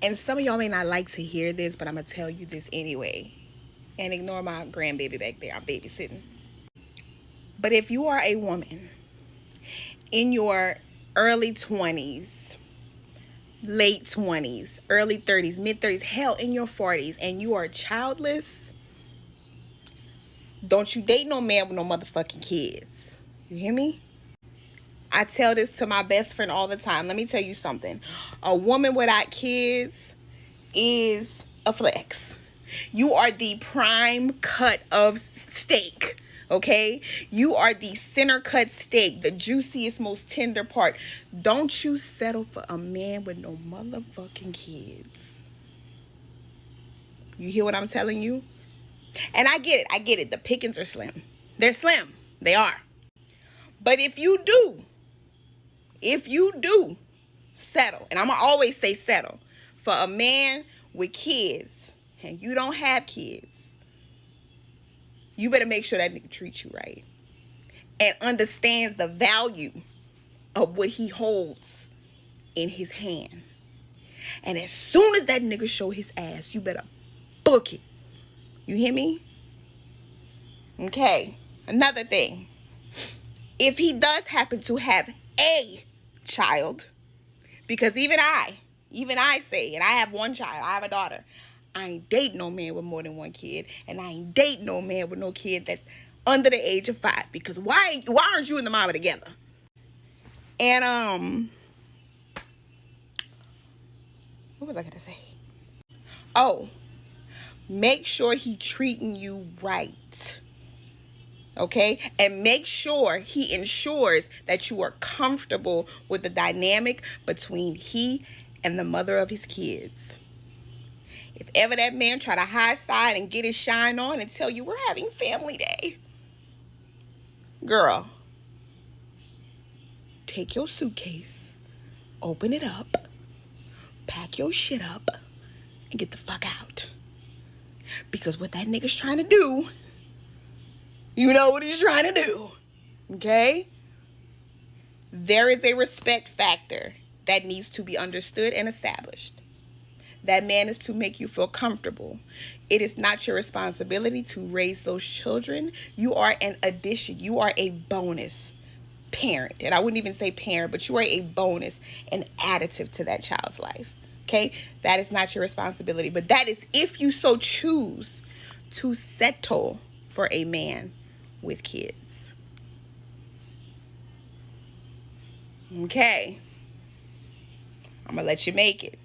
And some of y'all may not like to hear this, but I'm going to tell you this anyway. And ignore my grandbaby back there. I'm babysitting. But if you are a woman in your early 20s, late 20s, early 30s, mid 30s, hell, in your 40s, and you are childless, don't you date no man with no motherfucking kids. You hear me? I tell this to my best friend all the time. Let me tell you something. A woman without kids is a flex. You are the prime cut of steak, okay? You are the center cut steak, the juiciest, most tender part. Don't you settle for a man with no motherfucking kids. You hear what I'm telling you? And I get it. The pickings are slim. They're slim. They are. But if you do settle, and I'm going to always say settle, for a man with kids, and you don't have kids, you better make sure that nigga treats you right and understands the value of what he holds in his hand. And as soon as that nigga show his ass, you better book it. You hear me? Okay. Another thing. If he does happen to have a child, because even I say, and I have one child, I have a daughter, I ain't date no man with more than one kid, and I ain't date no man with no kid that's under the age of 5, because why aren't you and the mama together? And what was I gonna say? Oh, make sure he treating you right. Okay? And make sure he ensures that you are comfortable with the dynamic between he and the mother of his kids. If ever that man try to hide side and get his shine on and tell you we're having family day, girl, take your suitcase, open it up, pack your shit up, and get the fuck out. Because what that nigga's trying to do, you know what he's trying to do, okay? There is a respect factor that needs to be understood and established. That man is to make you feel comfortable. It is not your responsibility to raise those children. You are an addition. You are a bonus parent. And I wouldn't even say parent, but you are a bonus, an additive to that child's life. Okay? That is not your responsibility. But that is if you so choose to settle for a man with kids. Okay. I'm going to let you make it.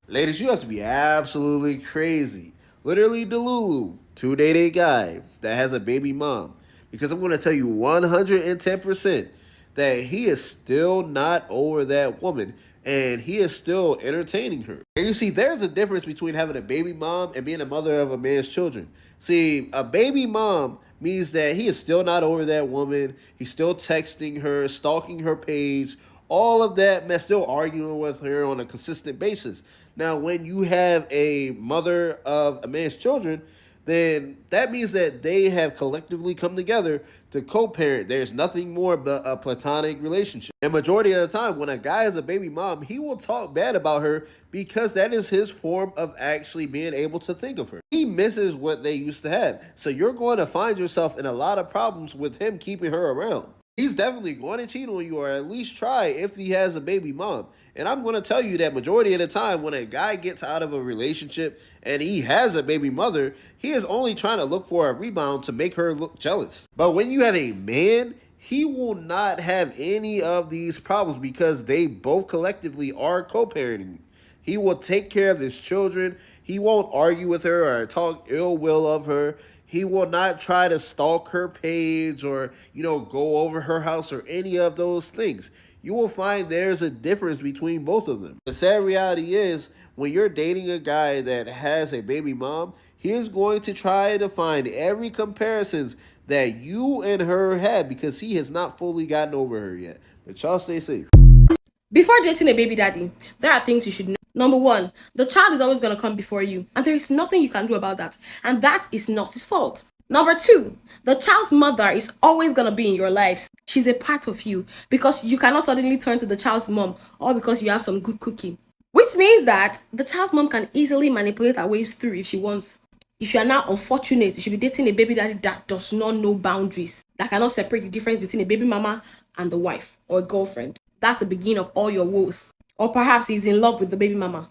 Ladies, you have to be absolutely crazy, literally delulu, to date a guy that has a baby mom. Because I'm going to tell you 110% that he is still not over that woman and he is still entertaining her. And you see, there's a difference between having a baby mom and being a mother of a man's children. See, a baby mom means that he is still not over that woman. He's still texting her, stalking her page, all of that mess, still arguing with her on a consistent basis. Now, when you have a mother of a man's children, then that means that they have collectively come together to co-parent. There's nothing more but a platonic relationship. And majority of the time, when a guy has a baby mom, he will talk bad about her because that is his form of actually being able to think of her. He misses what they used to have. So you're going to find yourself in a lot of problems with him keeping her around. He's definitely going to cheat on you, or at least try if he has a baby mom. And I'm going to tell you that majority of the time when a guy gets out of a relationship and he has a baby mother, he is only trying to look for a rebound to make her look jealous. But when you have a man, he will not have any of these problems because they both collectively are co-parenting. He will take care of his children. He won't argue with her or talk ill will of her. He will not try to stalk her page or, go over her house or any of those things. You will find there's a difference between both of them. The sad reality is when you're dating a guy that has a baby mom, he is going to try to find every comparisons that you and her had because he has not fully gotten over her yet. But y'all stay safe. Before dating a baby daddy, there are things you should know. Number one, the child is always going to come before you, and there is nothing you can do about that, and that is not his fault. Number two, the child's mother is always going to be in your lives. She's a part of you because you cannot suddenly turn to the child's mom or because you have some good cooking. Which means that the child's mom can easily manipulate her ways through if she wants. If you are now unfortunate, you should be dating a baby daddy that does not know boundaries, that cannot separate the difference between a baby mama and the wife or a girlfriend. That's the beginning of all your woes. Or perhaps he's in love with the baby mama.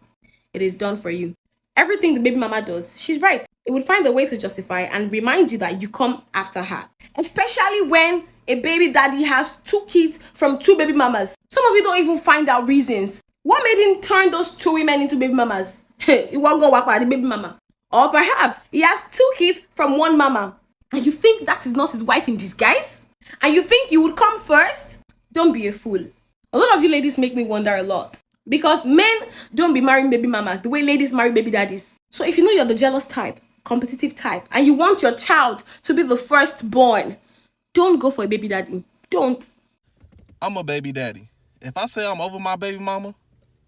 It is done for you. Everything the baby mama does, she's right. It would find a way to justify and remind you that you come after her. Especially when a baby daddy has 2 kids from 2 baby mamas. Some of you don't even find out reasons. What made him turn those 2 women into baby mamas? He won't go work with the baby mama. Or perhaps he has 2 kids from 1 mama. And you think that is not his wife in disguise? And you think you would come first? Don't be a fool. A lot of you ladies make me wonder a lot. Because men don't be marrying baby mamas the way ladies marry baby daddies. So if you know you're the jealous type, competitive type, and you want your child to be the firstborn, don't go for a baby daddy. Don't. I'm a baby daddy. If I say I'm over my baby mama,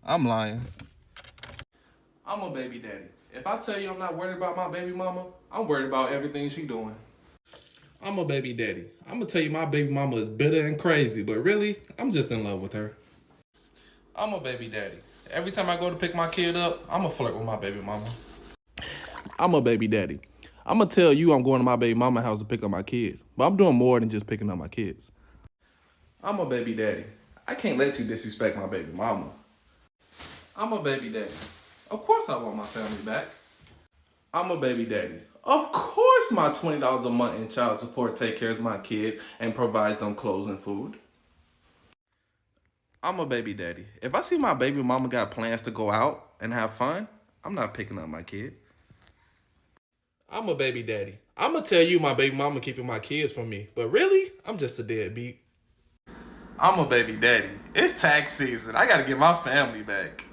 I'm lying. I'm a baby daddy. If I tell you I'm not worried about my baby mama, I'm worried about everything she doing. I'm a baby daddy. I'm gonna tell you my baby mama is bitter and crazy, but really, I'm just in love with her. I'm a baby daddy. Every time I go to pick my kid up, I'm gonna flirt with my baby mama. I'm a baby daddy. I'm gonna tell you I'm going to my baby mama house to pick up my kids, but I'm doing more than just picking up my kids. I'm a baby daddy. I can't let you disrespect my baby mama. I'm a baby daddy. Of course I want my family back. I'm a baby daddy. Of course my $20 a month in child support take care of my kids and provides them clothes and food. I'm a baby daddy. If I see my baby mama got plans to go out and have fun, I'm not picking up my kid. I'm a baby daddy. I'm gonna tell you my baby mama keeping my kids from me, but really, I'm just a deadbeat. I'm a baby daddy. It's tax season. I gotta get my family back.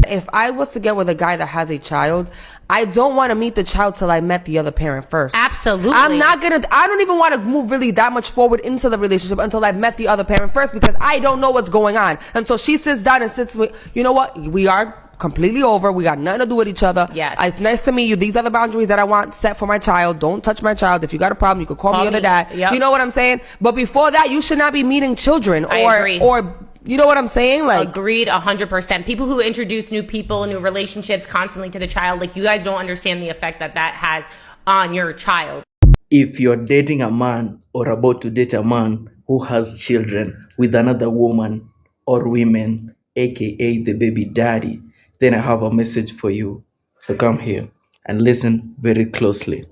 If I was to get with a guy that has a child, I don't want to meet the child till I met the other parent first. Absolutely. I don't even want to move really that much forward into the relationship until I've met the other parent first, because I don't know what's going on. And so she sits down and sits with, you know what? We are completely over. We got nothing to do with each other. Yes. It's nice to meet you. These are the boundaries that I want set for my child. Don't touch my child. If you got a problem, you could call me or the dad. Yep. You know what I'm saying? But before that, you should not be meeting children I agree. or you know what I'm saying? Like, Agreed 100%. People who introduce new people, new relationships constantly to the child, like, you guys don't understand the effect that that has on your child. If you're dating a man or about to date a man who has children with another woman or women, aka the baby daddy, then I have a message for you. So come here and listen very closely.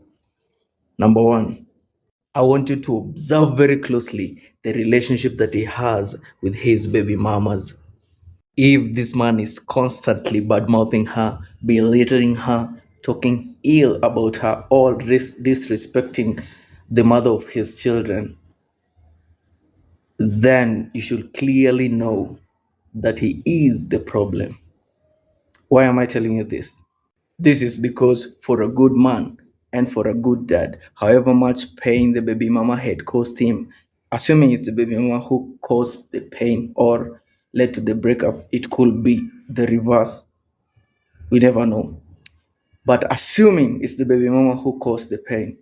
Number one, I want you to observe very closely the relationship that he has with his baby mamas. If this man is constantly bad-mouthing her, belittling her, talking ill about her, or disrespecting the mother of his children, then you should clearly know that he is the problem. Why am I telling you this? This is because for a good man and for a good dad, however much pain the baby mama had caused him, assuming it's the baby mama who caused the pain or led to the breakup, it could be the reverse. We never know. But assuming it's the baby mama who caused the pain,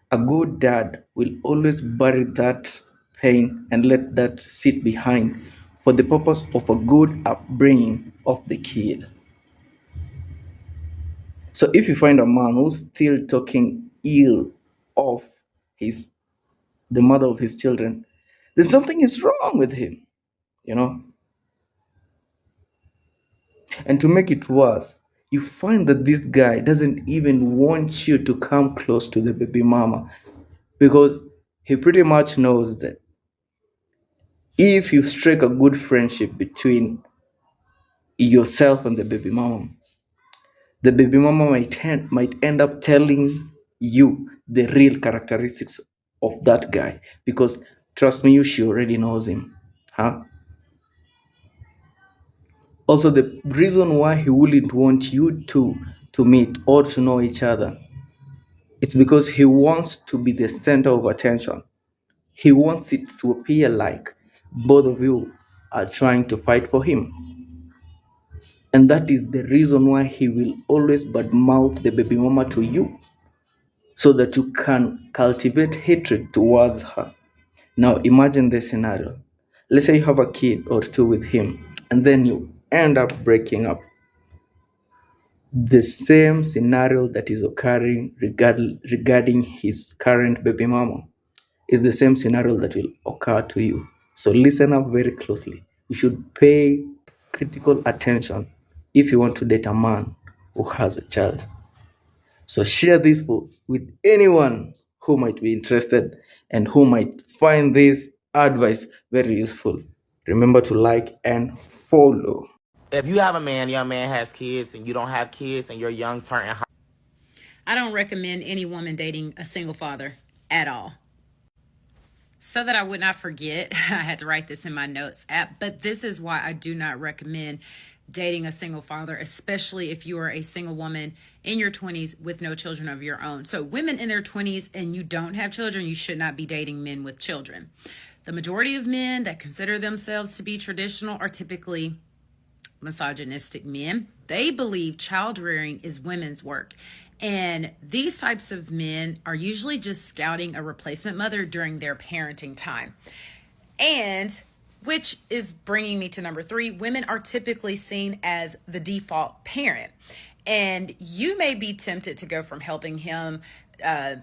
a good dad will always bury that pain and let that sit behind for the purpose of a good upbringing of the kid. So if you find a man who's still talking ill of the mother of his children, then something is wrong with him, you know. And to make it worse, you find that this guy doesn't even want you to come close to the baby mama, because he pretty much knows that if you strike a good friendship between yourself and the baby mama might end up telling you the real characteristics of that guy, because trust me, she already knows him. Also, the reason why he wouldn't want you to meet or to know each other, it's because he wants to be the center of attention. He wants it to appear like both of you are trying to fight for him. And that is the reason why he will always badmouth the baby mama to you, so that you can cultivate hatred towards her. Now imagine this scenario. Let's say you have a kid or two with him, and then you end up breaking up. The same scenario that is occurring regarding his current baby mama is the same scenario that will occur to you. So listen up very closely. You should pay critical attention if you want to date a man who has a child. So share this with anyone who might be interested and who might find this advice very useful. Remember to like and follow. If you have a man, your man has kids, and you don't have kids, and you're young, turning high. I don't recommend any woman dating a single father at all. So that I would not forget, I had to write this in my notes app, but this is why I do not recommend dating a single father, especially if you are a single woman in your 20s with no children of your own. So women in their 20s and you don't have children, you should not be dating men with children. The majority of men that consider themselves to be traditional are typically misogynistic men. They believe child rearing is women's work. And these types of men are usually just scouting a replacement mother during their parenting time. And which is bringing me to number 3, women are typically seen as the default parent. And you may be tempted to go from helping him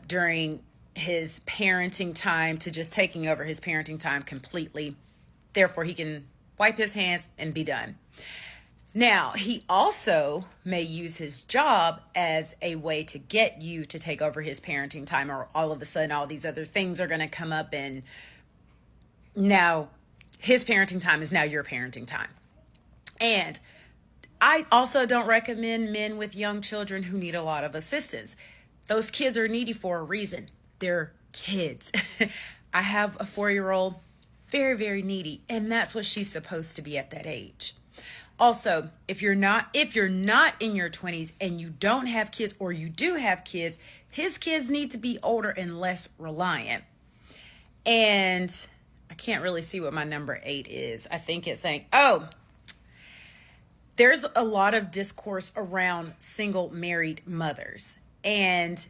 during his parenting time to just taking over his parenting time completely. Therefore, he can wipe his hands and be done. Now, he also may use his job as a way to get you to take over his parenting time, or all of a sudden all these other things are going to come up and now his parenting time is now your parenting time. And I also don't recommend men with young children who need a lot of assistance. Those kids are needy for a reason. They're kids. I have a 4-year-old, very, very needy, and that's what she's supposed to be at that age. Also, if you're not in your 20s and you don't have kids, or you do have kids, his kids need to be older and less reliant. And I can't really see what my number 8 is. I think it's saying, there's a lot of discourse around single married mothers, and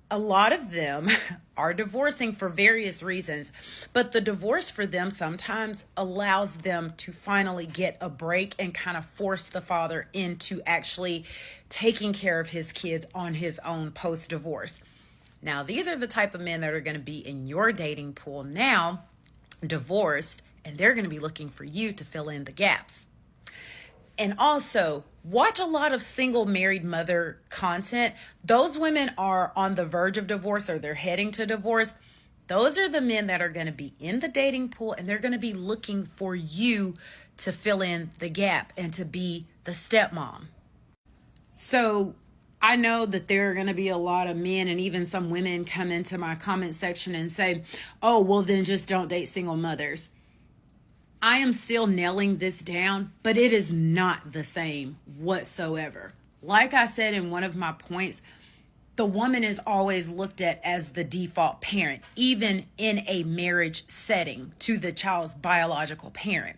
a lot of them are divorcing for various reasons, but the divorce for them sometimes allows them to finally get a break and kind of force the father into actually taking care of his kids on his own post-divorce. Now, these are the type of men that are going to be in your dating pool now, divorced, and they're going to be looking for you to fill in the gaps. And also, watch a lot of single married mother content. Those women are on the verge of divorce, or they're heading to divorce. Those are the men that are going to be in the dating pool, and they're going to be looking for you to fill in the gap and to be the stepmom. So I know that there are going to be a lot of men and even some women come into my comment section and say, oh, well, then just don't date single mothers. I am still nailing this down, but it is not the same whatsoever. Like I said in one of my points, the woman is always looked at as the default parent, even in a marriage setting, to the child's biological parent.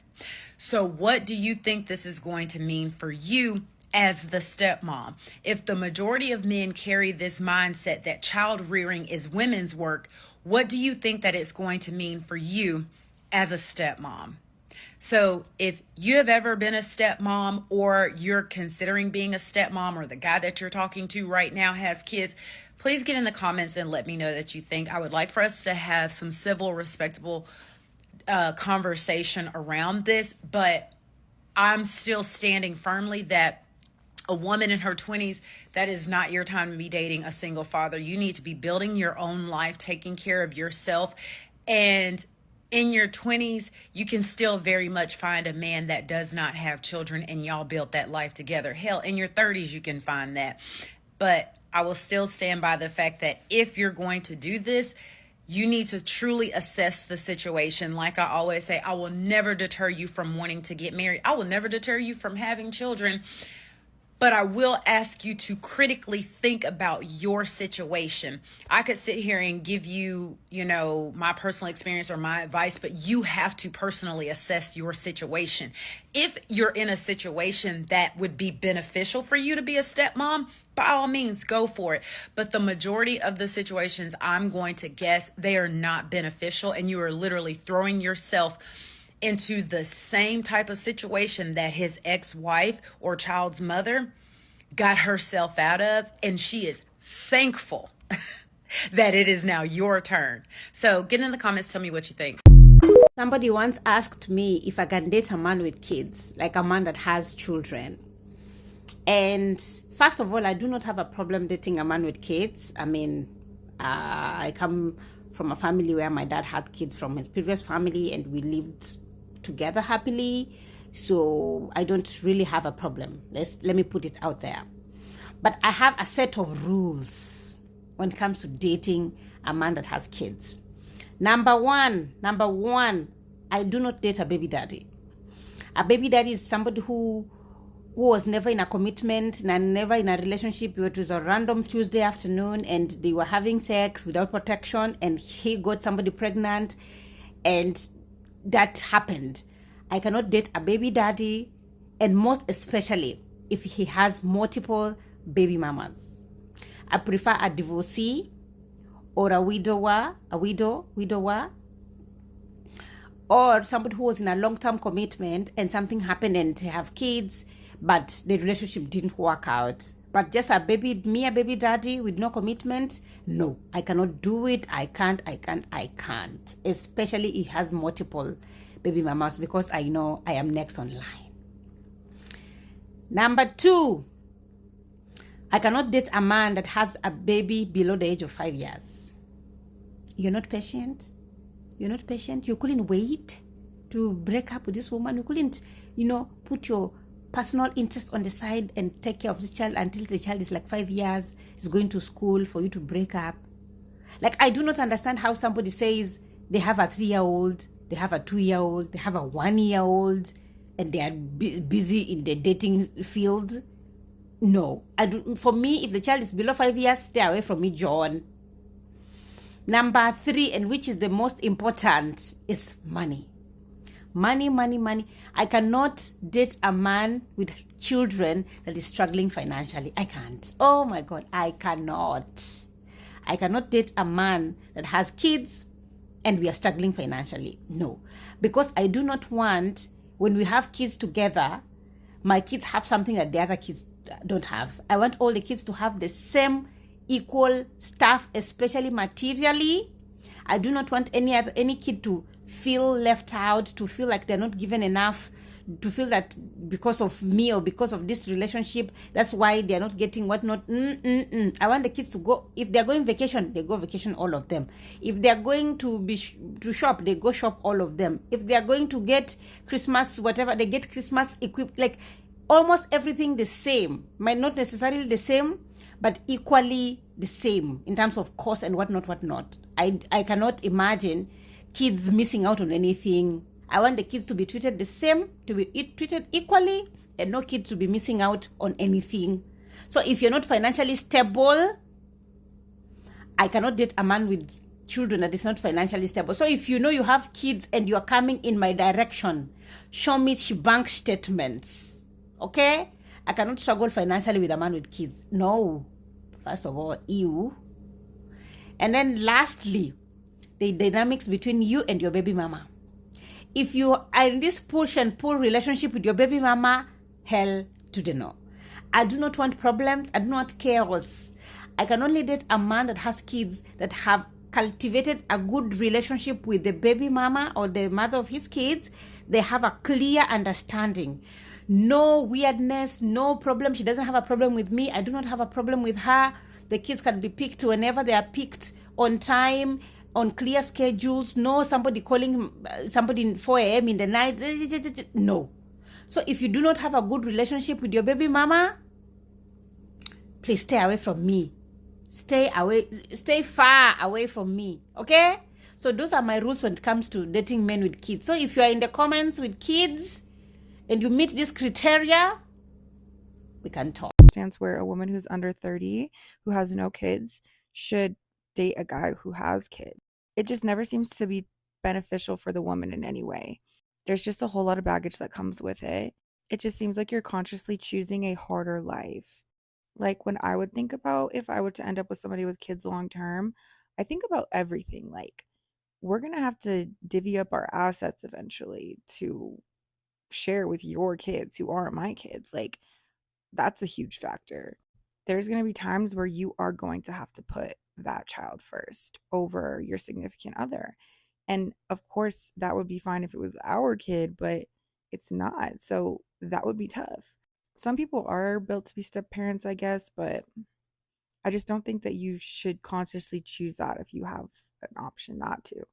So what do you think this is going to mean for you as the stepmom? If the majority of men carry this mindset that child rearing is women's work, what do you think that it's going to mean for you as a stepmom? So if you have ever been a stepmom, or you're considering being a stepmom, or the guy that you're talking to right now has kids, please get in the comments and let me know that you think. I would like for us to have some civil, respectable conversation around this, but I'm still standing firmly that a woman in her 20s, that is not your time to be dating a single father. You need to be building your own life, taking care of yourself. And in your 20s, you can still very much find a man that does not have children, and y'all built that life together. Hell, in your 30s, you can find that. But I will still stand by the fact that if you're going to do this, you need to truly assess the situation. Like I always say, I will never deter you from wanting to get married. I will never deter you from having children. But I will ask you to critically think about your situation. I could sit here and give you, my personal experience or my advice, but you have to personally assess your situation. If you're in a situation that would be beneficial for you to be a stepmom, by all means, go for it. But the majority of the situations, I'm going to guess, they are not beneficial, and you are literally throwing yourself into the same type of situation that his ex-wife or child's mother got herself out of, and she is thankful that it is now your turn. So get in the comments, tell me what you think. Somebody once asked me if I can date a man with kids, like a man that has children. And first of all, I do not have a problem dating a man with kids. I mean, I come from a family where my dad had kids from his previous family and we lived together happily. So I don't really have a problem. Let me put it out there. But I have a set of rules when it comes to dating a man that has kids. Number one, I do not date a baby daddy. A baby daddy is somebody who was never in a commitment and never in a relationship. It was a random Tuesday afternoon and they were having sex without protection and he got somebody pregnant and that happened. I cannot date a baby daddy, and most especially if he has multiple baby mamas. I prefer a divorcee or a widower, or somebody who was in a long-term commitment and something happened and they have kids, but the relationship didn't work out. But just a baby daddy with no commitment, no, I cannot do it. I can't. Especially he has multiple baby mamas, because I know I am next on line. Number two, I cannot date a man that has a baby below the age of 5 years. You're not patient. You couldn't wait to break up with this woman. You couldn't, put your personal interest on the side and take care of this child until the child is like 5 years, is going to school for you to break up. Like, I do not understand how somebody says they have a 3-year-old, they have a 2-year-old, they have a 1-year-old, and they are busy in the dating field. No, for me, if the child is below 5 years, stay away from me, John. Number three, and which is the most important, is money. Money. I cannot date a man with children that is struggling financially. I can't. Oh my God, I cannot. I cannot date a man that has kids and we are struggling financially. No, because I do not want, when we have kids together, my kids have something that the other kids don't have. I want all the kids to have the same equal stuff, especially materially. I do not want any kid to feel left out, to feel like they're not given enough, to feel that because of me or because of this relationship, that's why they're not getting whatnot. I want the kids to go, if they're going vacation, they go vacation, all of them. If they're going to shop, they go shop, all of them. If they're going to get Christmas, whatever, they get Christmas equipped, like almost everything the same. Might not necessarily the same, but equally the same in terms of cost and whatnot. I cannot imagine kids missing out on anything. I want the kids to be treated the same, to be treated equally, and no kid to be missing out on anything. So if you're not financially stable, I cannot date a man with children that is not financially stable. So if you know you have kids and you're coming in my direction, show me bank statements, okay? I cannot struggle financially with a man with kids. No. First of all, ew. And then lastly, the dynamics between you and your baby mama. If you are in this push and pull relationship with your baby mama, hell to the no. I do not want problems. I do not want chaos. I can only date a man that has kids, that have cultivated a good relationship with the baby mama or the mother of his kids. They have a clear understanding. No weirdness, no problem. She doesn't have a problem with me. I do not have a problem with her. The kids can be picked whenever they are picked, on time, on clear schedules. No somebody calling somebody in 4 a.m. in the night. No. So if you do not have a good relationship with your baby mama, please stay away from me. Stay far away from me. Okay? So those are my rules when it comes to dating men with kids. So if you are in the comments with kids and you meet this criteria, we can talk. Stance where a woman who's under 30 who has no kids should date a guy who has kids. It just never seems to be beneficial for the woman in any way. There's just a whole lot of baggage that comes with it. It just seems like you're consciously choosing a harder life. Like, when I would think about if I were to end up with somebody with kids long term, I think about everything. Like, we're going to have to divvy up our assets eventually to share with your kids who aren't my kids. Like, that's a huge factor. There's going to be times where you are going to have to put that child first over your significant other. And of course, that would be fine if it was our kid, but it's not. So that would be tough. Some people are built to be step parents, I guess, but I just don't think that you should consciously choose that if you have an option not to.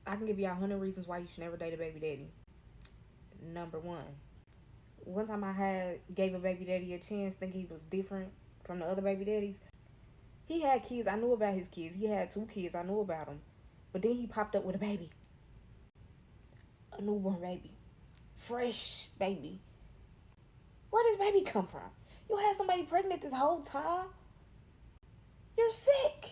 I can give you 100 reasons why you should never date a baby daddy. Number one time I gave a baby daddy a chance, thinking he was different from the other baby daddies. He had kids. I knew about his kids. He had 2 kids. I knew about them. But then he popped up with a baby. A newborn baby. Fresh baby. Where does baby come from? You had somebody pregnant this whole time? You're sick.